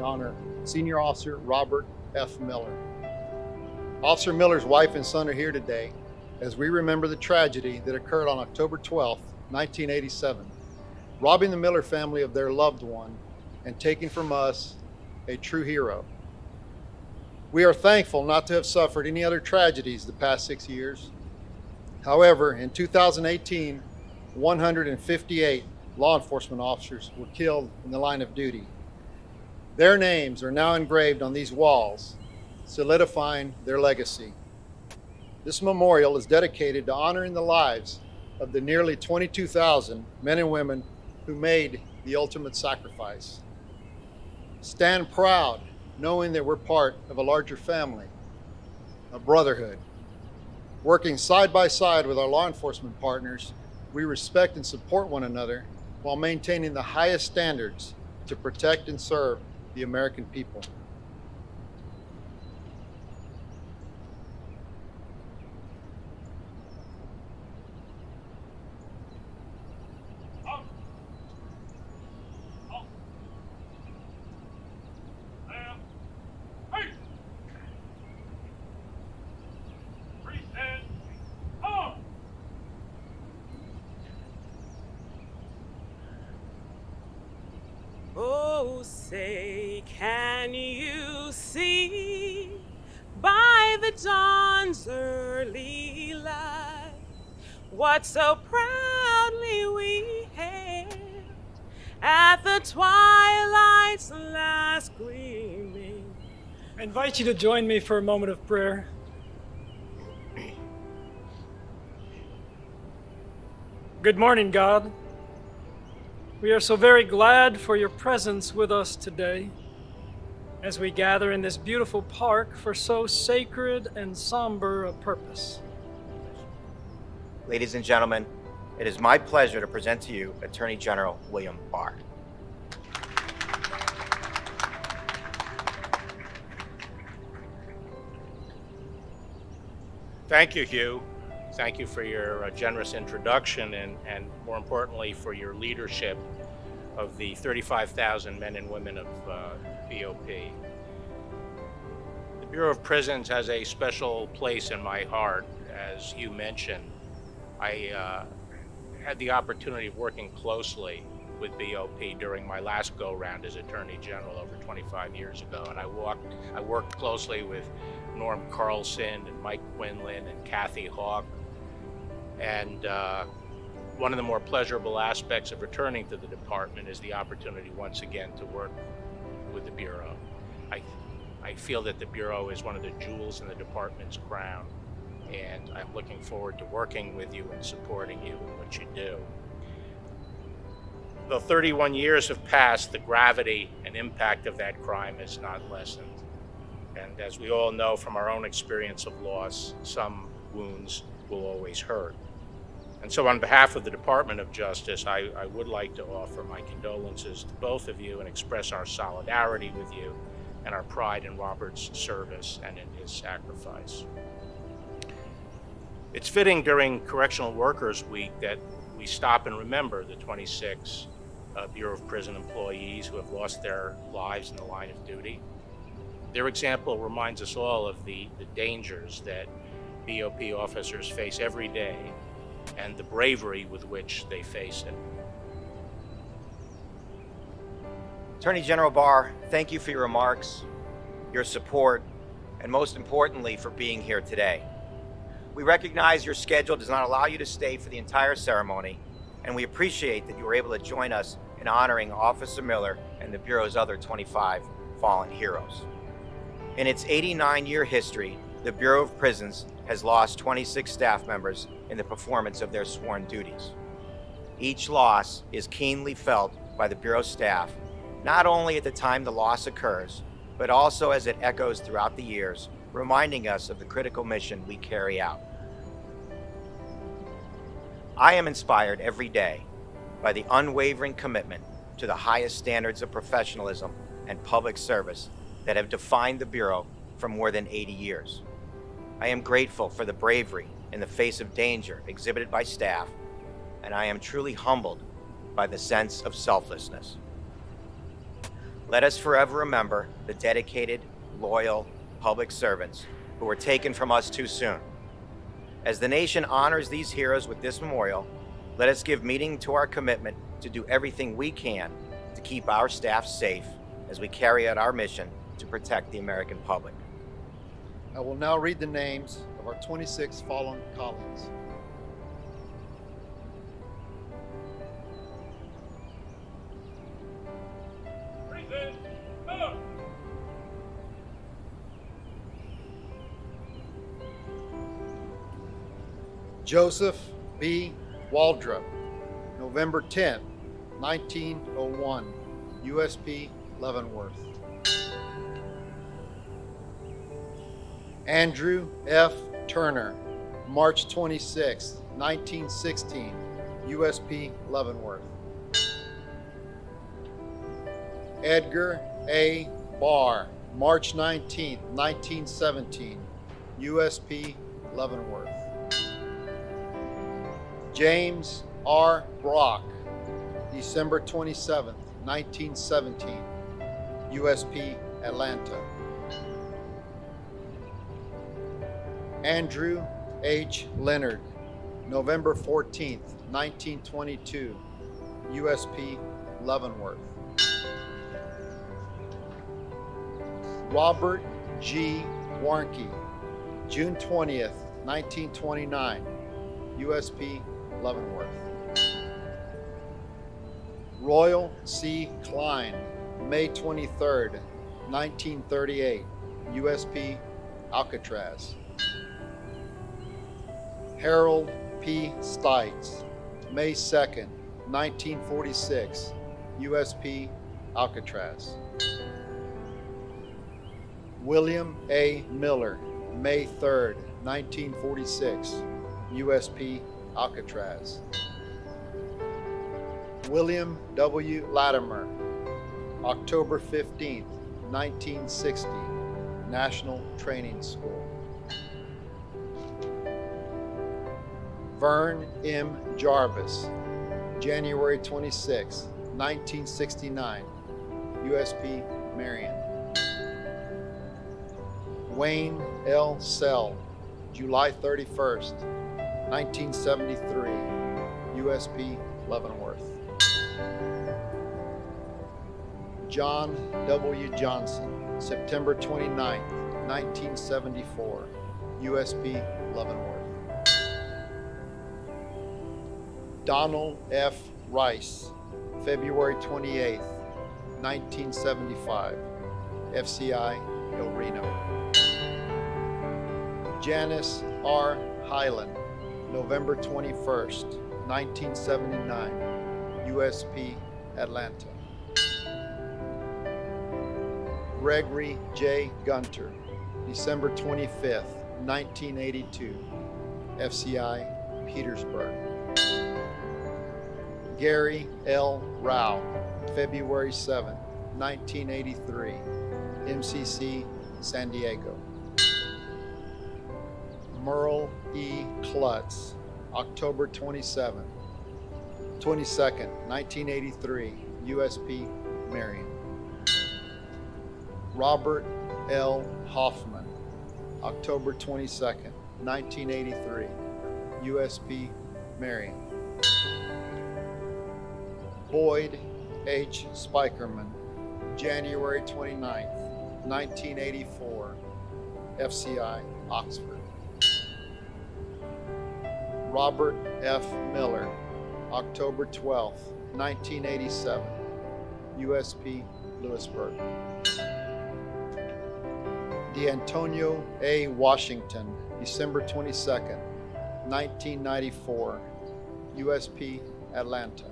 honor Senior Officer Robert F. Miller. Officer Miller's wife and son are here today as we remember the tragedy that occurred on October 12, 1987, robbing the Miller family of their loved one and taking from us a true hero. We are thankful not to have suffered any other tragedies the past 6 years. However, in 2018, 158 law enforcement officers were killed in the line of duty. Their names are now engraved on these walls, solidifying their legacy. This memorial is dedicated to honoring the lives of the nearly 22,000 men and women who made the ultimate sacrifice. Stand proud, knowing that we're part of a larger family, a brotherhood. Working side by side with our law enforcement partners, we respect and support one another while maintaining the highest standards to protect and serve the American people. Oh, say, can you see by the dawn's early light what so proudly we hailed at the twilight's last gleaming? I invite you to join me for a moment of prayer. Good morning, God. We are so very glad for your presence with us today as we gather in this beautiful park for so sacred and somber a purpose. Ladies and gentlemen, it is my pleasure to present to you Attorney General William Barr. Thank you, Hugh. Thank you for your generous introduction and more importantly for your leadership of the 35,000 men and women of BOP. The Bureau of Prisons has a special place in my heart. As you mentioned, I had the opportunity of working closely with BOP during my last go-round as Attorney General over 25 years ago, and I worked closely with Norm Carlson and Mike Quinlan and Kathy Hawk. And one of the more pleasurable aspects of returning to the department is the opportunity once again to work with the Bureau. I feel that the Bureau is one of the jewels in the department's crown, and I'm looking forward to working with you and supporting you in what you do. Though 31 years have passed, the gravity and impact of that crime has not lessened. And as we all know from our own experience of loss, some wounds will always hurt. And so on behalf of the Department of Justice, I would like to offer my condolences to both of you and express our solidarity with you and our pride in Robert's service and in his sacrifice. It's fitting during Correctional Workers Week that we stop and remember the 26 Bureau of Prison employees who have lost their lives in the line of duty. Their example reminds us all of the dangers that BOP officers face every day and the bravery with which they face it. Attorney General Barr, thank you for your remarks, your support, and most importantly, for being here today. We recognize your schedule does not allow you to stay for the entire ceremony, and we appreciate that you were able to join us in honoring Officer Miller and the Bureau's other 25 fallen heroes. In its 89-year history, the Bureau of Prisons has lost 26 staff members in the performance of their sworn duties. Each loss is keenly felt by the Bureau staff, not only at the time the loss occurs, but also as it echoes throughout the years, reminding us of the critical mission we carry out. I am inspired every day by the unwavering commitment to the highest standards of professionalism and public service that have defined the Bureau for more than 80 years. I am grateful for the bravery in the face of danger exhibited by staff, and I am truly humbled by the sense of selflessness. Let us forever remember the dedicated, loyal public servants who were taken from us too soon. As the nation honors these heroes with this memorial, let us give meaning to our commitment to do everything we can to keep our staff safe as we carry out our mission to protect the American public. I will now read the names of our 26 fallen colleagues. Joseph B. Waldrop, November 10, 1901, USP Leavenworth. Andrew F. Turner, March 26, 1916, USP Leavenworth. Edgar A. Barr, March 19, 1917, USP Leavenworth. James R. Brock, December 27, 1917, USP Atlanta. Andrew H. Leonard, November 14, 1922, USP Leavenworth. Robert G. Warnke, June 20th, 1929, USP Leavenworth. Royal C. Klein, May 23rd, 1938, USP Alcatraz. Harold P. Stites, May 2nd, 1946, USP Alcatraz. William A. Miller, May 3rd, 1946, USP Alcatraz. William W. Latimer, October 15th, 1960, National Training School. Vern M. Jarvis, January 26, 1969, USP Marion. Wayne L. Sell, July 31st, 1973, USP Leavenworth. John W. Johnson, September 29, 1974, USP Leavenworth. Donald F. Rice, February 28, 1975, FCI El Reno. Janice R. Hyland, November 21st, 1979, USP Atlanta. Gregory J. Gunter, December 25th, 1982, FCI Petersburg. Gary L. Rao, February 7, 1983, MCC San Diego. Merle E. Klutz, October 22nd, 1983, USP Marion. Robert L. Hoffman, October 22nd, 1983, USP Marion. Boyd H. Spikerman, January 29th, 1984, FCI Oxford. Robert F. Miller, October 12th, 1987, USP Lewisburg. DeAntonio A. Washington, December 22nd, 1994, USP Atlanta.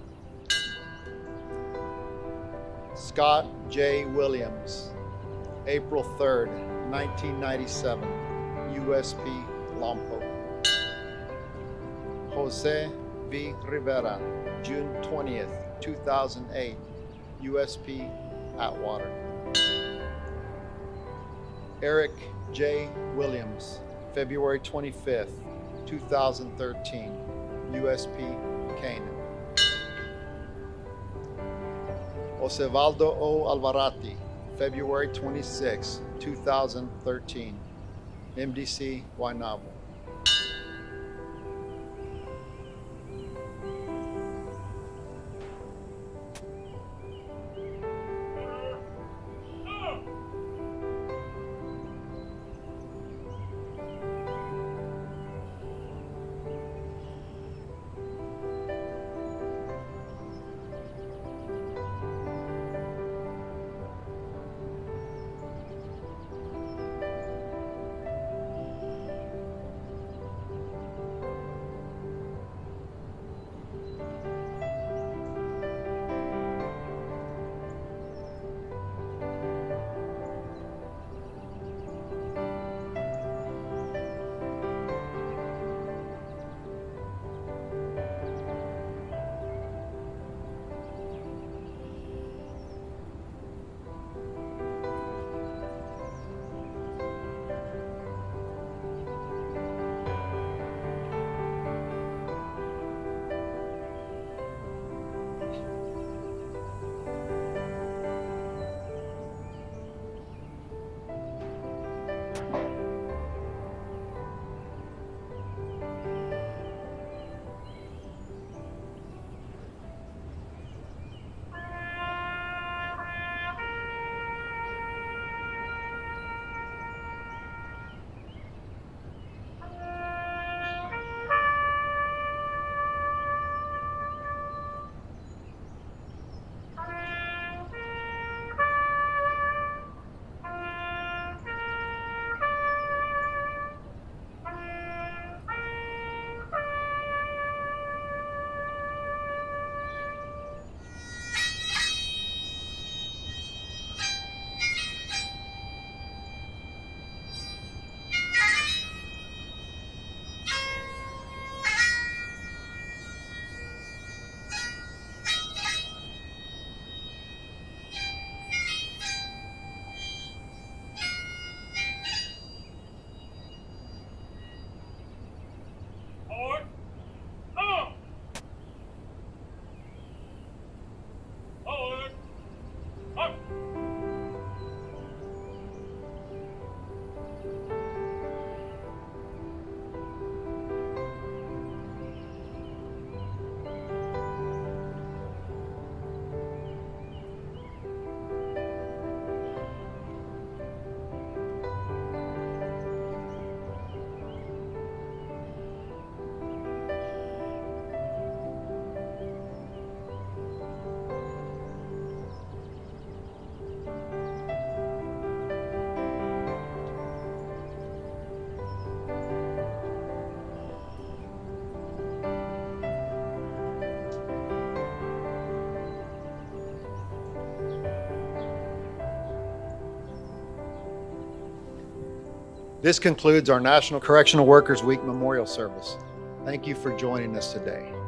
Scott J. Williams, April 3rd, 1997, USP Lompoc. Jose V. Rivera, June 20th, 2008, USP Atwater. Eric J. Williams, February 25th, 2013, USP Canaan. Osevaldo O. Alvarati, February 26, 2013, MDC, Guaynabo. This concludes our National Correctional Workers Week Memorial Service. Thank you for joining us today.